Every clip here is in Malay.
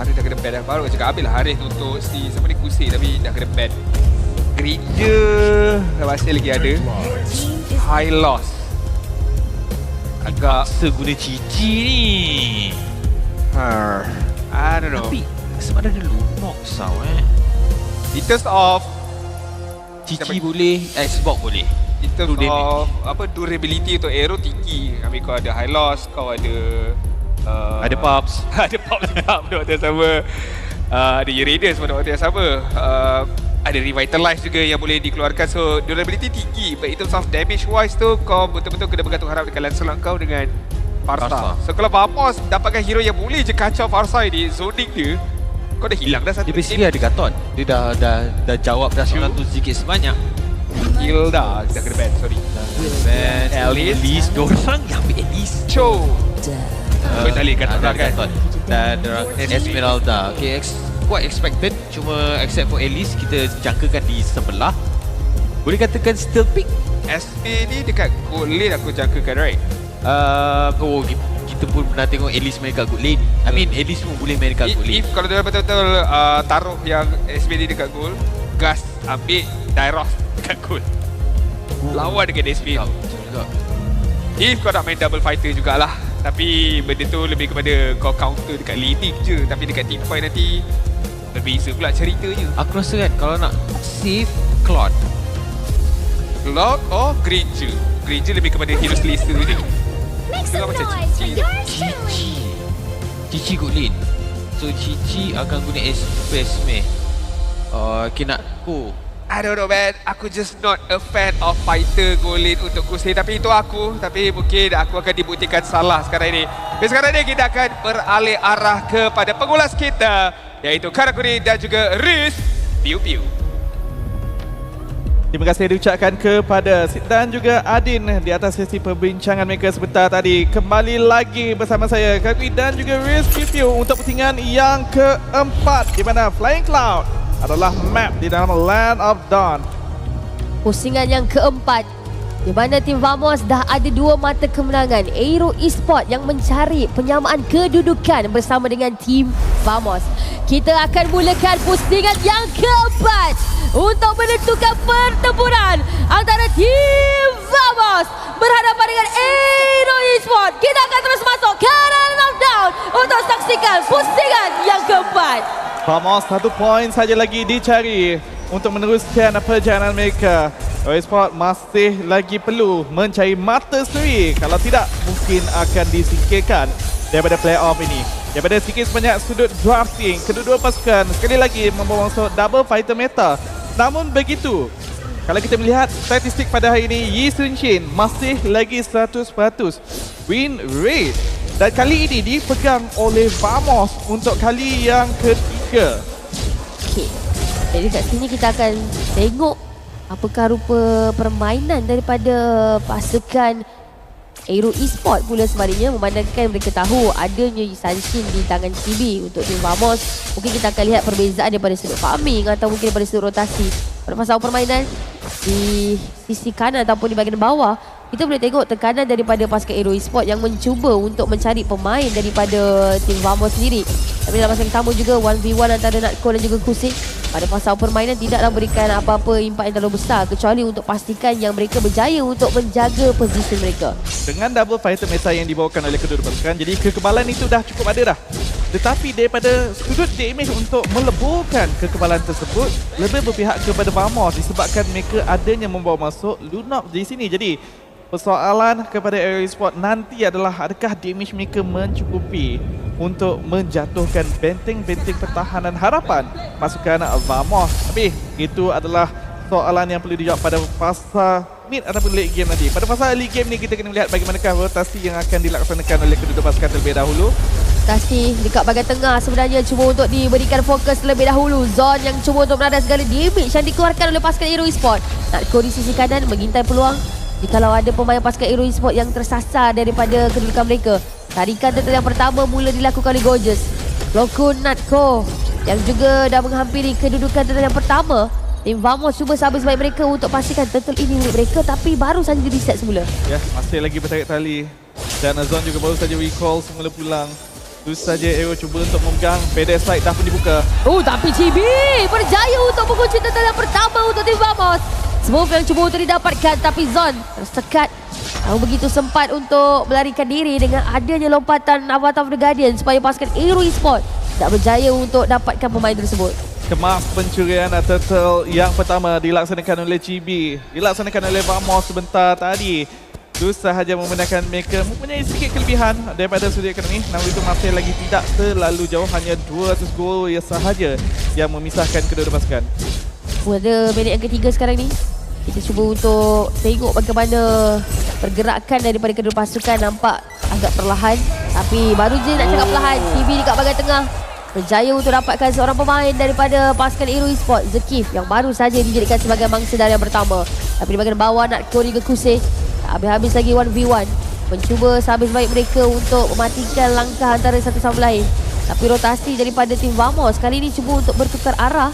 Haris dah kena ban dah. Baru cakap habis lah Haris untuk si siapa ni Kusik tapi dah kena ban. Granger masih lagi ada. High loss. Agak seguna Cici ni. I don't know. Tapi sebab ada Lunox tau In terms of Cici boleh, Xbox boleh. in terms True of apa durability untuk arrow tinggi. Kami kau ada high loss, kau ada Ada Pops. ada pop juga pada waktu yang sama. Ada Uranus pada waktu yang sama. Ada revitalize juga yang boleh dikeluarkan. So durability tinggi. But in terms of damage wise tu kau betul-betul kena bergantung harap dengan Lancelot kau dengan Farsa. So kalau Vamos dapatkan hero yang boleh je kacau Farsa ni, zoning dia, kau dah hilang dah satu. Dia basically ada Gaton. Dia dah jawab dah soalan tu sedikit sebanyak. Kill dah kena ban, sorry. Ben, Alice. Diorang yang ambil Alice. Cho. Balik Gaton Ada dah kan. Gaton. Dan Esmeralda. Okay, quite expected. Cuma except for Alice, kita jangkakan di sebelah. Boleh katakan still pick. SP ni dekat gold lane aku jangkakan, right? Kita pun pernah tengok Alice main kat good lane. I mean, Alice pun boleh main kat good lane. If kalau dia betul-betul taruh yang SP ni dekat gold, Gas ambil Dairos dekat gold. Lawan dengan SP. Betul juga. If kau nak main double fighter jugalah. Tapi benda tu lebih kepada kau counter dekat laning je. Tapi dekat teamfight nanti berbeza pula ceritanya. Aku rasa kan kalau nak save Claude, Clock or Granger? Granger lebih kepada hero slicer ni. Make Tengok some macam noise for Cici. yours truly. Cici good lane. So Cici akan guna Space Meh. Okay nak I don't know man, aku just not a fan of fighter golin untuk Kusli. Tapi itu aku, tapi mungkin aku akan dibuktikan salah sekarang ini. Dan sekarang ini kita akan beralih arah kepada pengulas kita, iaitu Karakuri dan juga Riz Piu Piu. Terima kasih diucapkan kepada Sid dan juga Adin di atas sesi perbincangan mereka sebentar tadi. Kembali lagi bersama saya, Karakuri dan juga Riz Piu Piu untuk pertandingan yang keempat, di mana Flying Cloud adalah map di dalam Land of Dawn. Pusingan yang keempat, di mana tim Vamos dah ada 2 mata kemenangan. Aero Esport yang mencari penyamaan kedudukan bersama dengan tim Vamos. Kita akan mulakan pusingan yang keempat untuk menentukan pertempuran antara tim Vamos berhadapan dengan Aero Esport. Kita akan terus masuk ke Land of Dawn untuk saksikan pusingan yang keempat. Vamos 1 poin saja lagi dicari untuk meneruskan perjalanan mereka. Esport masih lagi perlu mencari mata sendiri. Kalau tidak, mungkin akan disingkirkan daripada playoff ini. Daripada sikit sebanyak sudut drafting, kedua-dua pasukan sekali lagi membawa masuk double fighter meta. Namun begitu, kalau kita melihat statistik pada hari ini, Yi Sun Shin masih lagi 100% win rate. Dan kali ini dipegang oleh Vamos untuk kali yang ketiga. Okey. Jadi kat sini kita akan tengok apakah rupa permainan daripada pasukan Aero Esport pula sebaliknya, memandangkan mereka tahu adanya Sanshin di tangan CB untuk tim Vamos. Mungkin kita akan lihat perbezaan daripada sudut farming atau mungkin daripada sudut rotasi. Pada pasal permainan di sisi kanan ataupun di bahagian bawah, kita boleh tengok tekanan daripada pasukan Aero Esport yang mencuba untuk mencari pemain daripada tim Vamos sendiri. Tapi dalam masa yang sama juga 1v1 antara Natko dan juga Kusik pada pasal permainan tidaklah berikan apa-apa impak yang terlalu besar kecuali untuk pastikan yang mereka berjaya untuk menjaga posisi mereka. Dengan double fighter meta yang dibawakan oleh kedua pasukan, jadi kekebalan itu dah cukup ada dah. Tetapi daripada sudut damage untuk meleburkan kekebalan tersebut lebih berpihak kepada Vamos disebabkan mereka adanya membawa masuk Lunox di sini. Jadi persoalan kepada Aero Esport nanti adalah adakah damage mereka mencukupi untuk menjatuhkan benteng-benteng pertahanan harapan pasukan Vamos. Tapi itu adalah soalan yang perlu dijawab pada fasa mid ataupun late game nanti. Pada fasa early game ni kita kena melihat bagaimanakah rotasi yang akan dilaksanakan oleh kedua pasukan terlebih dahulu. Rotasi dekat bahagian tengah sebenarnya cuba untuk diberikan fokus terlebih dahulu. Zon yang cuba untuk menadas segala damage yang dikeluarkan oleh pasukan Aero Esport. Natko di sisi kanan mengintai peluang. Jikalau ada pemain pasukan Aero Esport yang tersasar daripada kedudukan mereka. Tarikan turtle yang pertama mula dilakukan oleh Gorgeous. Loko Natko yang juga dah menghampiri kedudukan turtle yang pertama. Tim Vamos cuba sabar sebaik mereka untuk pastikan turtle ini milik mereka, tapi baru saja di reset semula. Ya, masih lagi bertarik tali. Dan Azon juga baru saja recall semula pulang. Terus saja Aero cuba untuk memegang. Payday Slide dah pun dibuka. Oh, tapi Chibi berjaya untuk mengunci turtle yang pertama untuk tim Vamos. Smoke yang cuba untuk didapatkan tapi Zon tersekat. Namun begitu sempat untuk melarikan diri dengan adanya lompatan Avatar of the Guardian supaya pasukan Aero Esports tak berjaya untuk dapatkan pemain tersebut. Kemas pencurian turtle yang pertama dilaksanakan oleh Chibi. Dilaksanakan oleh Vamos sebentar tadi. Terus sahaja membenarkan mereka mempunyai sedikit kelebihan daripada sudut ekonomi. Namun itu masih lagi tidak terlalu jauh. Hanya 200 gol sahaja yang memisahkan kedua-dua pasukan. Pada minit yang ketiga sekarang ni, kita cuba untuk tengok bagaimana pergerakan daripada kedua pasukan nampak agak perlahan. Tapi baru je nak cakap perlahan, TV dekat bahagian tengah berjaya untuk dapatkan seorang pemain daripada pasukan Aero Esports, Zekif, yang baru saja dijadikan sebagai mangsa dari yang pertama. Tapi di bahagian bawah Natko juga Kusei. Tak habis-habis lagi 1v1. Mencuba sehabis baik mereka untuk mematikan langkah antara satu sama lain. Tapi rotasi daripada tim Vamos kali ini cuba untuk bertukar arah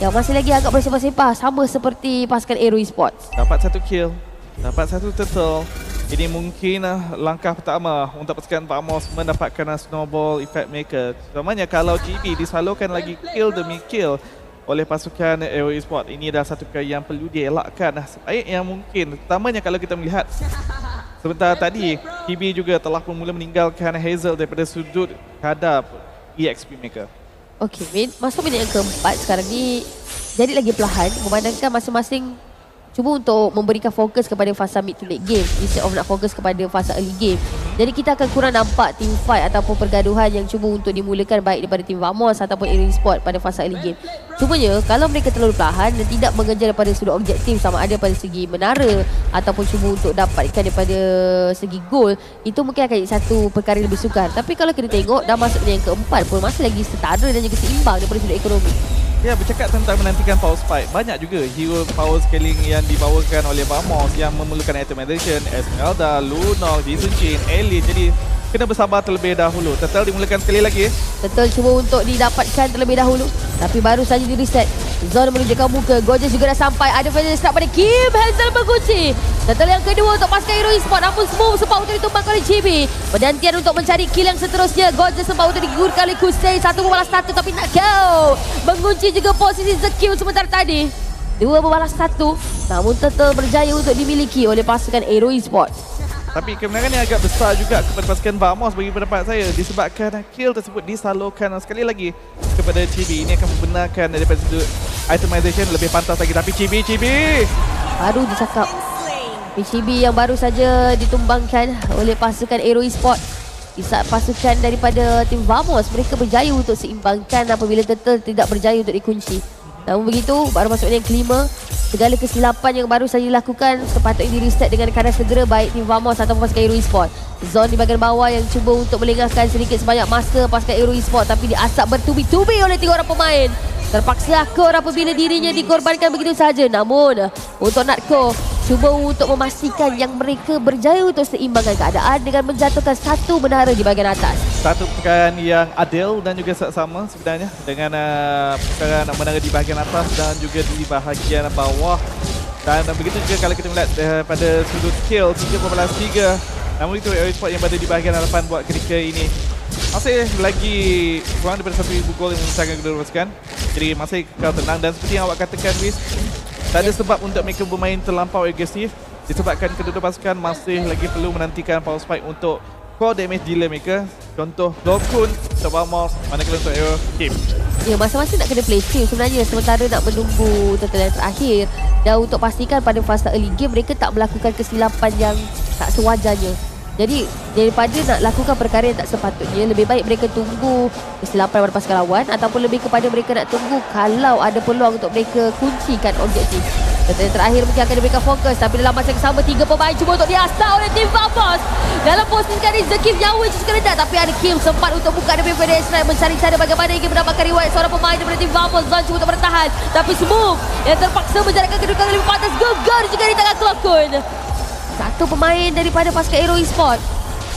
yang masih lagi agak bersepah-sepah, sama seperti pasukan Aero Esports. Dapat satu kill, dapat satu turtle. Ini mungkin langkah pertama untuk pasukan Vamos mendapatkan snowball effect maker. Terutamanya kalau GB disalurkan lagi kill demi kill oleh pasukan Aero Esports. Ini adalah satu perkara yang perlu dielakkan sebaik yang mungkin. Terutamanya kalau kita melihat sebentar tadi, GB juga telah pun mula meninggalkan Hazel daripada sudut hadap EXP Maker. Okey, masuk minit yang keempat sekarang ni jadi lagi perlahan memandangkan masing-masing cuba untuk memberikan fokus kepada fasa mid to late game instead of nak fokus kepada fasa early game. Jadi kita akan kurang nampak team fight ataupun pergaduhan yang cuba untuk dimulakan baik daripada tim Vamos ataupun Aero Esports pada fasa early game. Cumanya kalau mereka terlalu perlahan dan tidak mengejar daripada sudut objektif sama ada pada segi menara ataupun cuba untuk dapatkan daripada segi gol, itu mungkin akan jadi satu perkara yang lebih sukar. Tapi kalau kita tengok dah masuk yang keempat pun masih lagi setara dan juga seimbang daripada sudut ekonomi. Ya, bercakap tentang menantikan power spike, banyak juga hero power scaling yang dibawakan oleh Vamos yang memerlukan itemization, Esmeralda, Lunok, Jisoo Jin, Ellie. Jadi kena bersabar terlebih dahulu. Turtle dimulakan sekali lagi. Turtle cuba untuk didapatkan terlebih dahulu, tapi baru saja di reset. Zon menunjukkan muka, Gorgeous juga dah sampai. Ada final strike pada Kim, Hazel mengunci. Turtle yang kedua untuk pasukan Aero Esports, namun Smooth sempat untuk ditumbangkan oleh GB. Penantian untuk mencari kill yang seterusnya. Gorgeous sempat untuk digugurkan oleh Kusei. 1 membalas 1 tapi nak go. Mengunci juga posisi Zekil sementara tadi. 2 membalas 1. Namun Turtle berjaya untuk dimiliki oleh pasukan Aero Esports. Tapi kemenangan yang agak besar juga kepada pasukan Vamos bagi pendapat saya disebabkan kill tersebut disalurkan sekali lagi kepada Chibi. Ini akan membenarkan daripada sudut itemization lebih pantas lagi. Tapi Chibi baru dicakap Chibi yang baru saja ditumbangkan oleh pasukan Aero Esports. Di saat pasukan daripada tim Vamos mereka berjaya untuk seimbangkan apabila Turtle tidak berjaya untuk dikunci. Namun begitu, baru masuk yang kelima. Segala kesilapan yang baru saja dilakukan sepatutnya di-reset dengan kadar segera baik tim Vamos ataupun pasukan Aero Esports. Zon di bahagian bawah yang cuba untuk melengahkan sedikit sebanyak masa pasukan Aero Esports, tapi diasap bertubi-tubi oleh 3 orang pemain. Terpaksa akor apabila dirinya dikorbankan begitu sahaja. Namun untuk Natko cuba untuk memastikan yang mereka berjaya untuk seimbangkan keadaan dengan menjatuhkan satu menara di bahagian atas. satu perkara yang adil dan juga sama sebenarnya dengan perkara menara di bahagian atas dan juga di bahagian bawah. Dan begitu juga kalau kita melihat pada sudut kill 3/3. Namun itu Aero Esports yang berada di bahagian hadapan buat ketika ini masih lagi kurang daripada 1,000 gol yang memisahkan kedua pasukan. Jadi masih kekal tenang dan seperti yang awak katakan, Wiz, tak ada sebab untuk mereka bermain terlampau agresif disebabkan kedua pasukan masih lagi perlu menantikan power spike untuk core damage dealer mereka. Contoh Dokun untuk Vamos, manakala untuk Aero Team. Ya, masing-masing nak kena play safe sebenarnya sementara nak menunggu turtle yang terakhir. Dan untuk pastikan pada fasa early game mereka tak melakukan kesilapan yang tak sewajarnya. Jadi daripada nak lakukan perkara yang tak sepatutnya, lebih baik mereka tunggu kesilapan pada pasukan lawan ataupun lebih kepada mereka nak tunggu kalau ada peluang untuk mereka kuncikan objektif. Dan yang terakhir mungkin akan diberikan fokus, tapi dalam masa yang sama 3 pemain cuba untuk diasah oleh tim Vamos. Dalam posisi kali Zekif nyawa cukup rendah, tapi ada Kim sempat untuk buka demi PDS Strike mencari cara bagaimana ingin mendapatkan riwayat seorang pemain daripada tim Vamos. Zon cuba untuk bertahan, tapi Smooth yang terpaksa menjalankan kedudukan lebih pantas, gegar juga di tangan Klokun. Satu pemain daripada pasukan Aero Esports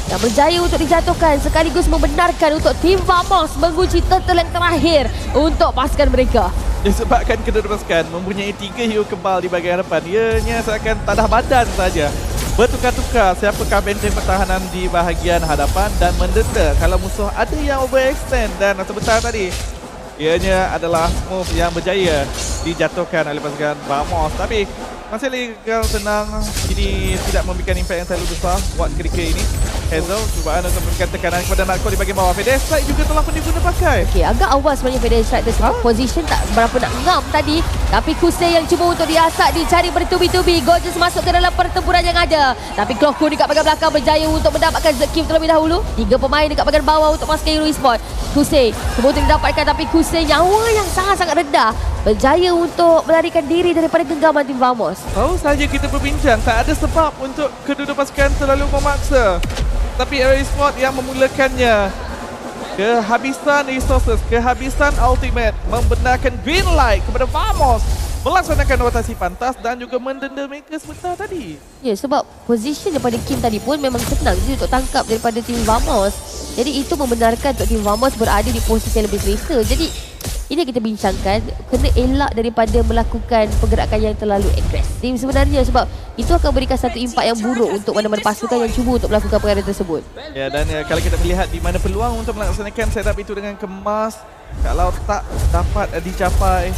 yang berjaya untuk dijatuhkan sekaligus membenarkan untuk tim Vamos mengunci turtle yang terakhir untuk pasukan mereka. Disebabkan kedua pasukan mempunyai 3 hero kebal di bahagian hadapan, ianya seakan tadah badan saja. bertukar-tukar siapakah benteng pertahanan di bahagian hadapan dan mendenda kalau musuh ada yang overextend. Dan sebentar tadi ianya adalah move yang berjaya dijatuhkan oleh pasukan Vamos, tapi masih lagi tenang, ini tidak memberikan impact yang terlalu besar buat ketika ini. Hazel cubaan untuk memberikan tekanan kepada Narco di bahagian bawah. Fede Strike juga telah pun diguna pakai. Okey, agak awal sebenarnya Fede Strike tersebut. Position tak berapa nak ngam tadi. Tapi Kusei yang cuba untuk diasak, dicari bertubi-tubi. Gorgeous masuk ke dalam pertempuran yang ada. Tapi Clockwork dekat bahagian belakang berjaya untuk mendapatkan Zekim terlebih dahulu. 3 pemain dekat bahagian bawah untuk pasukan Hero Esports. Kusei cuba untuk didapatkan, tapi Kusei nyawa yang sangat-sangat rendah berjaya untuk melarikan diri daripada genggaman tim Vamos. Baru saja kita berbincang, tak ada sebab untuk kedua-dua pasukan terlalu memaksa. Tapi Hero Esports yang memulakannya. Kehabisan resources, kehabisan ultimate membenarkan green light kepada Vamos melaksanakan rotasi pantas dan juga mendenda mereka sebentar tadi. Ya, sebab position daripada Kim tadi pun memang senang je untuk tangkap daripada tim Vamos. Jadi itu membenarkan untuk tim Vamos berada di posisi yang lebih selesa. Jadi ini yang kita bincangkan, kena elak daripada melakukan pergerakan yang terlalu agresif sebenarnya, sebab itu akan berikan satu impak yang buruk untuk mana-mana pasukan yang cuba untuk melakukan perkara tersebut. Ya, dan kalau kita melihat di mana peluang untuk melaksanakan setup itu dengan kemas, kalau tak dapat dicapai,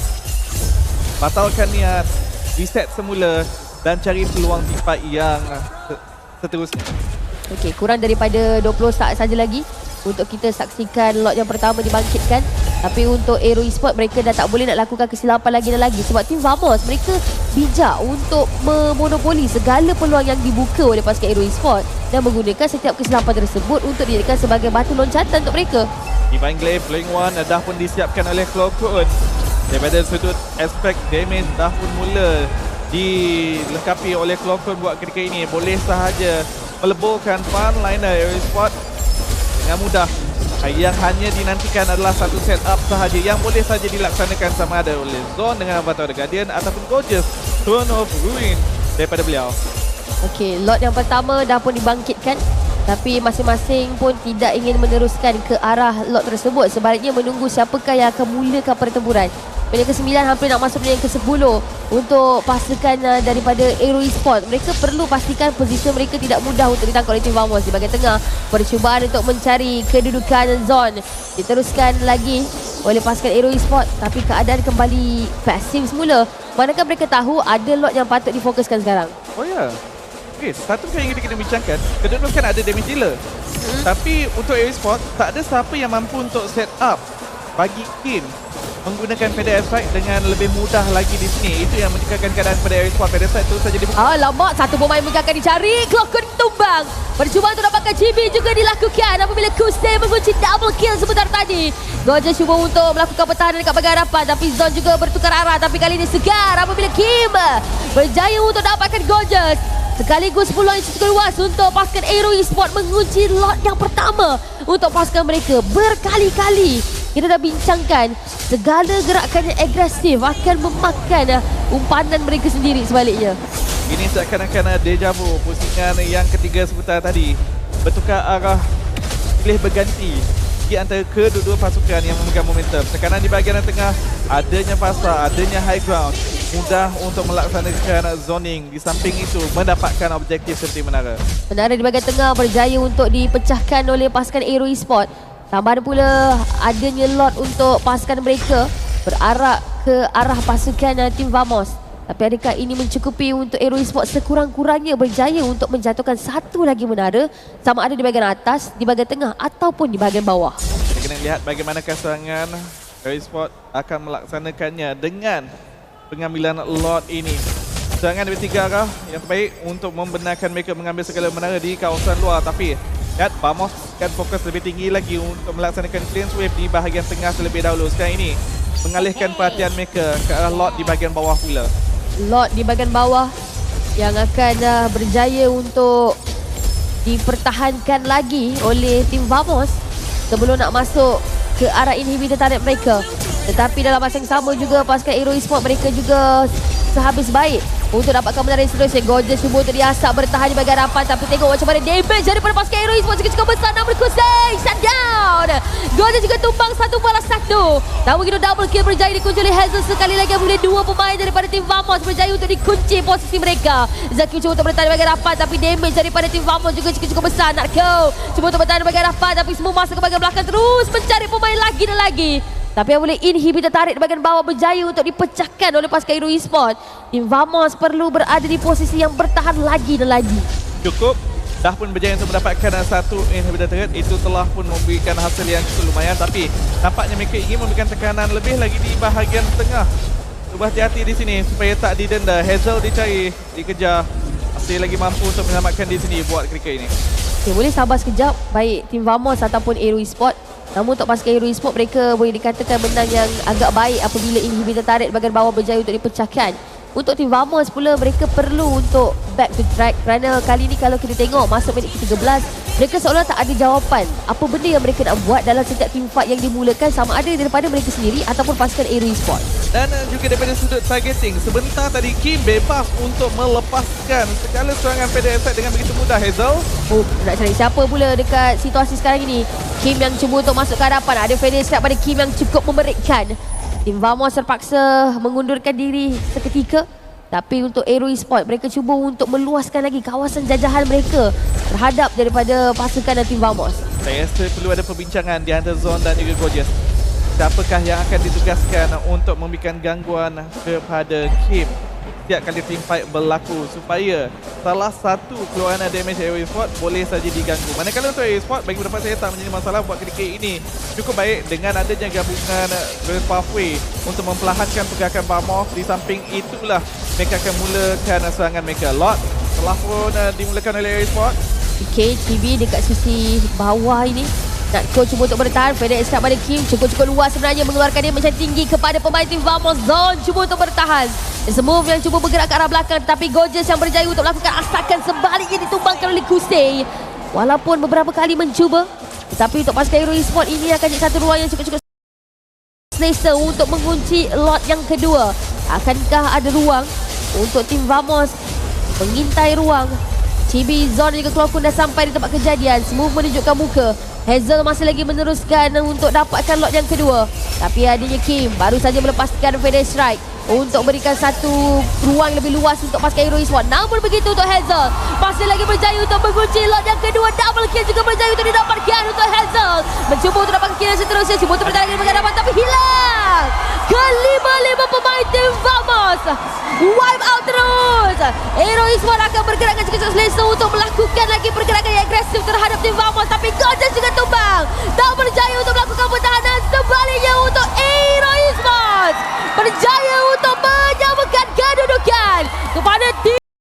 batalkan niat, reset semula dan cari peluang impak yang seterusnya. Okey, kurang daripada 20 saat saja lagi untuk kita saksikan lot yang pertama dibangkitkan. Tapi untuk Hero Esports, mereka dah tak boleh nak lakukan kesilapan lagi dan lagi, sebab tim Vamos mereka bijak untuk memonopoli segala peluang yang dibuka oleh pasukan Hero Esports dan menggunakan setiap kesilapan tersebut untuk dijadikan sebagai batu loncatan untuk mereka. Divine Glaive Playing One dah pun disiapkan oleh Clockwork. Daripada sudut aspek damage dah pun mula dilengkapi oleh Clockwork buat ketika ini. Boleh sahaja meleburkan frontliner Hero Esports dengan mudah. Yang hanya dinantikan adalah satu setup sahaja yang boleh saja dilaksanakan sama ada oleh Zone dengan Avatar The Guardian ataupun Gorgeous Throne of Ruin daripada beliau. Okey, lot yang pertama dah pun dibangkitkan, tapi masing-masing pun tidak ingin meneruskan ke arah lot tersebut. Sebaliknya menunggu siapakah yang akan mulakan pertempuran. Yang ke-9 hampir nak masuk yang ke-10 untuk pasukan daripada Hero Esports. Mereka perlu pastikan posisi mereka tidak mudah untuk ditangkap oleh tim Vamos. Di bahagian tengah, percubaan untuk mencari kedudukan zone diteruskan lagi oleh pasukan Hero Esports, tapi keadaan kembali pasif semula. Manakah mereka tahu ada lot yang patut difokuskan sekarang. Oh ya. Okey, satu kali yang kita kena bincangkan, kedua-dua kan ada damage dealer. Tapi untuk Hero Esports, tak ada siapa yang mampu untuk set up bagi Kim menggunakan Fede Strike dengan lebih mudah lagi di sini. Itu yang menciptakan keadaan pada Hero Esports. Fede Strike terus saja dibuka. Alamak, satu pemain mereka akan dicari. Clockwork tumbang. Percubaan untuk dapatkan GB juga dilakukan apabila Kusei mengunci double kill sebentar tadi. Gorgeous cuba untuk melakukan pertahanan dekat bahagian hadapan, tapi Zone juga bertukar arah. Tapi kali ini segar apabila Kim berjaya untuk dapatkan Gorgeous. Sekaligus peluang yang cukup luas untuk pasukan Hero Esports mengunci lot yang pertama untuk pasukan mereka. Berkali-kali kita dah bincangkan segala gerakan yang agresif akan memakan umpanan mereka sendiri sebaliknya. Ini seakan-akan deja vu. Pusingan yang ketiga sebentar tadi bertukar arah, pilih berganti di antara kedua-dua pasukan yang memegang momentum. Tekanan di bahagian tengah, adanya fasa, adanya high ground, mudah untuk melaksanakan zoning. Di samping itu mendapatkan objektif seperti menara. Menara di bahagian tengah berjaya untuk dipecahkan oleh pasukan Hero Esports. Tambahan pula adanya lot untuk pasukan mereka berarak ke arah pasukan tim Vamos. Tapi adakah ini mencukupi untuk Hero Esports sekurang-kurangnya berjaya untuk menjatuhkan satu lagi menara, sama ada di bahagian atas, di bahagian tengah ataupun di bahagian bawah. Kita kena lihat bagaimanakah serangan Hero Esports akan melaksanakannya dengan pengambilan lot ini. Serangan dari tiga arah yang terbaik untuk membenarkan mereka mengambil segala menara di kawasan luar. Tapi lihat, Vamos akan fokus lebih tinggi lagi untuk melaksanakan cleanse wave di bahagian tengah terlebih dahulu. Sekarang ini mengalihkan perhatian mereka ke arah lot di bahagian bawah pula. Lot di bahagian bawah yang akan berjaya untuk dipertahankan lagi oleh tim Vamos sebelum nak masuk ke arah inhibitor turret mereka. Tetapi dalam masa yang sama juga pasukan Hero Esports mereka juga sehabis baik untuk dapatkan menarik seterusnya. Gorgeous cuba untuk diasap bertahan di bahagian hadapan, tapi tengok macam mana damage daripada pasukan Hero Esports cukup besar. Namun Kusei shutdown. Gorgeous juga tumbang 1-1. Namun begitu double kill berjaya dikunci oleh Hazel sekali lagi. Boleh 2 pemain daripada tim Vamos berjaya untuk dikunci posisi mereka. Zaki cuba untuk bertahan di bahagian hadapan, tapi damage daripada tim Vamos juga cukup besar. Natko cuba untuk bertahan di bahagian hadapan, tapi semua masuk ke bahagian belakang terus mencari pemain lagi dan lagi. Tapi yang boleh inhibit tarik di bahagian bawah berjaya untuk dipecahkan oleh pasukan Hero Esports. Tim Vamos perlu berada di posisi yang bertahan lagi dan lagi. Cukup. Dah pun berjaya untuk mendapatkan satu inhibitor turret. Itu telah pun memberikan hasil yang cukup lumayan. Tapi nampaknya mereka ingin memberikan tekanan lebih lagi di bahagian tengah. Cuba hati-hati di sini supaya tak didenda. Hazel dicari, dikejar. Masih lagi mampu untuk menyelamatkan di sini buat kriket ini. Okay, boleh sabar sekejap. Baik tim Vamos ataupun Hero Esports. Namun untuk pasukan Hero Esports, mereka boleh dikatakan menang yang agak baik apabila inhibitor tarik bahagian bawah berjaya untuk dipecahkan. Untuk tim Vamos pula, mereka perlu untuk back to track kerana kali ni kalau kita tengok masuk minit ke-13, mereka seolah tak ada jawapan apa benda yang mereka nak buat dalam setiap team fight yang dimulakan, sama ada daripada mereka sendiri ataupun pasukan Hero Esports. Dan juga daripada sudut targeting, sebentar tadi Kim bebas untuk melepaskan segala serangan PDSI dengan begitu mudah. Hazel Oh, nak cari siapa pula dekat situasi sekarang ini. Kim yang cuba untuk masuk ke hadapan. Ada finish strike pada Kim yang cukup memerikkan. Tim Vamos terpaksa mengundurkan diri seketika. Tapi untuk Hero Esports, mereka cuba untuk meluaskan lagi kawasan jajahan mereka terhadap daripada pasukan tim Vamos. saya rasa perlu ada perbincangan di antara Zone dan juga Gorgeous. Siapakah yang akan ditugaskan untuk memberikan gangguan kepada Kim setiap kali team fight berlaku supaya salah satu keluaran damage Hero Esports boleh saja diganggu. Manakala untuk Hero Esports, bagi pendapat saya tak menjadi masalah buat kriket ini cukup baik dengan adanya gabungan Grand Pathway untuk memperlahankan pergerakan Vamos. Di samping itulah mereka akan mulakan serangan mereka. Lot telah pun dimulakan oleh Hero Esports. Okay, TV dekat sisi bawah ini. Natko cuba untuk bertahan. FedEx kat pada Kim cukup-cukup luas sebenarnya, mengeluarkan dia macam tinggi kepada pemain tim Vamos. Zone cuba untuk bertahan. Semua yang cuba bergerak ke arah belakang, tetapi Gorgeous yang berjaya untuk melakukan asakan sebaliknya ditumbangkan oleh Kusei. Walaupun beberapa kali mencuba, tetapi untuk pasukan Hero Esports ini akan jadi satu ruang yang cukup-cukup selesa untuk mengunci lot yang kedua. Akankah ada ruang untuk tim Vamos mengintai ruang? Chibi, Zone juga keluar pun dah sampai di tempat kejadian. Semua menunjukkan muka. Hazel masih lagi meneruskan untuk dapatkan lot yang kedua. Tapi adanya Kim baru saja melepaskan FedEx Strike untuk berikan satu ruang lebih luas untuk pasukan Hero Esports. Namun begitu untuk Hazel masih lagi berjaya untuk mengunci lot yang kedua. Double kill juga berjaya untuk didapatkan untuk Hazel. Mencuba untuk dapatkan kill yang seterusnya. Cuba untuk bertahan di hadapan tapi hilang. Kelima-lima pemain tim Vamos wipe out terus. Hero Esports akan bergerak dengan cukup selesa untuk melakukan lagi pergerakan yang agresif terhadap tim Vamos.